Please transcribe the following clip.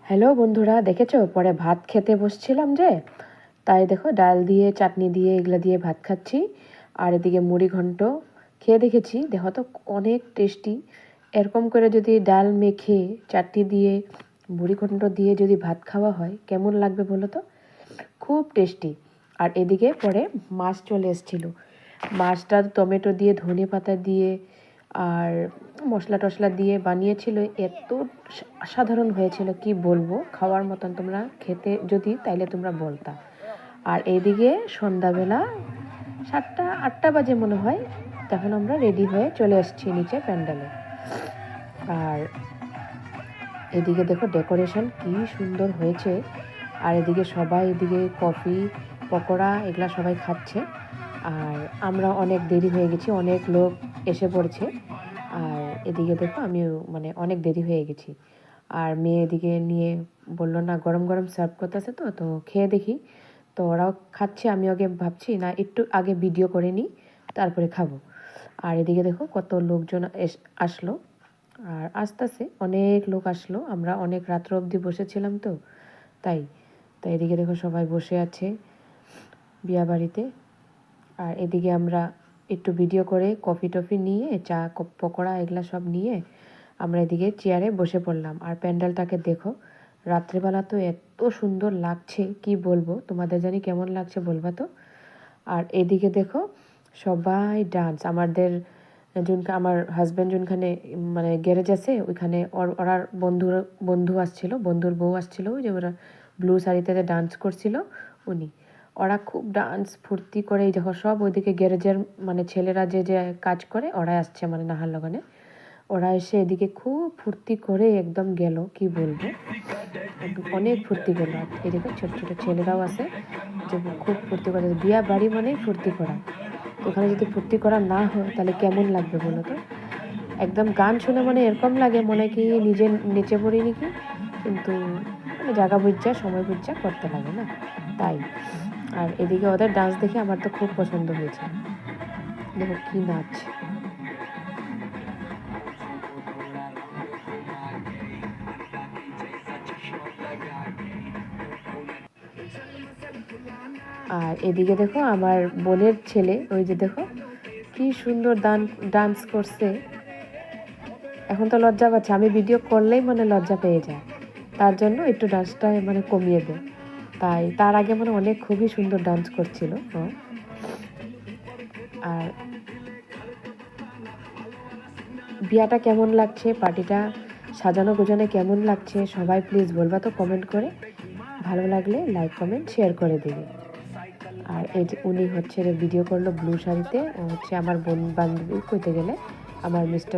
Hello বন্ধুরা, দেখেছো পরে ভাত খেতে বসছিলাম যে, তাই দেখো ডাল দিয়ে চাটনি দিয়ে এগুলো দিয়ে ভাত খাচ্ছি। আর এদিকে মুড়ি ঘন্ট খেয়ে দেখেছি, দেখো তো অনেক টেস্টি। এরকম করে যদি ডাল মেখে চাটনি দিয়ে মুড়ি ঘন্ট দিয়ে যদি ভাত খাওয়া হয় কেমন লাগবে বলো তো, খুব টেস্টি। আর এদিকে পরে মাছ চলে এসেছিলো, মাছটা টমেটো দিয়ে ধনে পাতা দিয়ে আর মশলা টশলা দিয়ে বানিয়েছিল, এত সাধারণ হয়েছিল কি বলবো, খাওয়ার মতন। তোমরা খেতে যদি তাইলে তোমরা বলতা। আর এইদিকে সন্ধ্যাবেলা 7টা 8টা বাজে মনে হয়, তখন আমরা রেডি হয়ে চলে এসেছি নিচে প্যান্ডেলে। আর এদিকে দেখো ডেকোরেশন কি সুন্দর হয়েছে। আর এদিকে সবাই এদিকে কফি পকোড়া এগুলা সবাই খাচ্ছে। আর আমরা অনেক দেরি হয়ে গেছি, অনেক লোক এসে পড়েছে। আর এদিকে দেখো আমিও অনেক দেরি হয়ে গেছি। আর মেয়ে এদিকে নিয়ে বললো না গরম গরম সার্ভ করতেছে, তো খেয়ে দেখি। তো ওরাও খাচ্ছে, আমি আগে ভাবছি না একটু আগে ভিডিও করে নিই, তারপরে খাবো। আর এদিকে দেখো কত লোকজন আসলো। আর আস্তে আস্তে অনেক লোক আসলো, আমরা অনেক রাত্র অবধি বসেছিলাম তো তাই। এদিকে দেখো সবাই বসে আছে বিয়া বাড়িতে। আর এদিকে আমরা একটু ভিডিও করে কফি টফি নিয়ে চা পকোড়া এগুলা সব নিয়ে আমরা এদিকে চেয়ারে বসে পড়লাম। আর প্যান্ডেলটাকে দেখো, রাত্রিবেলা তো এত সুন্দর লাগছে কি বলবো, তোমাদের জানি কেমন লাগছে বলবা তো। আর এদিকে দেখো সবাই ডান্স, আমার হাজব্যান্ড যোনখানে গ্যারেজ আছে ওইখানে ওরার বন্ধু আসছিল, বন্ধুর বউ আসছিল, ওই যে ওরা ব্লু শাড়িতে ডান্স করছিল উনি। ওরা খুব ডান্স ফুর্তি করে, এই যখন সব ওইদিকে গ্যারেজের ছেলেরা যে যে কাজ করে ওরা আসছে নাহার লগনে, ওরা এসে এদিকে খুব ফুর্তি করে একদম গেল কি বলবো, অনেক ফুর্তি করলো। এদিকে ছোট ছোট ছেলেরাও আছে যে খুব ফুর্তি করে। বিয়া বাড়ি মানেই ফুর্তি করা, ওখানে যদি ফুর্তি করা না হয় তাহলে কেমন লাগবে বলো তো। একদম গান শুনে এরকম লাগে মনে কি নিজে নেচে পড়ি নাকি, কিন্তু জায়গা বুঝা সময় বুঝা করতে লাগে না তাই। আর এদিকে ওদের ডান্স দেখে আমার তো খুব পছন্দ হয়েছে, দেখো কি নাচ। আর এদিকে দেখো আমার বোনের ছেলে, ওই যে দেখো কি সুন্দর ডান্স করছে। এখন তো লজ্জা পাচ্ছে, আমি ভিডিও করলেই লজ্জা পেয়ে যায়, তার জন্য একটু ডান্সটা কমিয়ে দেয়। তাই তার আগে অনেক খুবই সুন্দর ডান্স করছিল। আর বিয়াটা কেমন লাগছে, পার্টিটা সাজানো গোজানো কেমন লাগছে সবাই প্লিজ বলবা তো কমেন্ট করে। ভালো লাগলে লাইক কমেন্ট শেয়ার করে দিবে। আর এই যে উনি হচ্ছে ভিডিও করলো ব্লু শাড়িতে, ও হচ্ছে আমার বান্ধবী কইতে গেলে আমার মিস্টার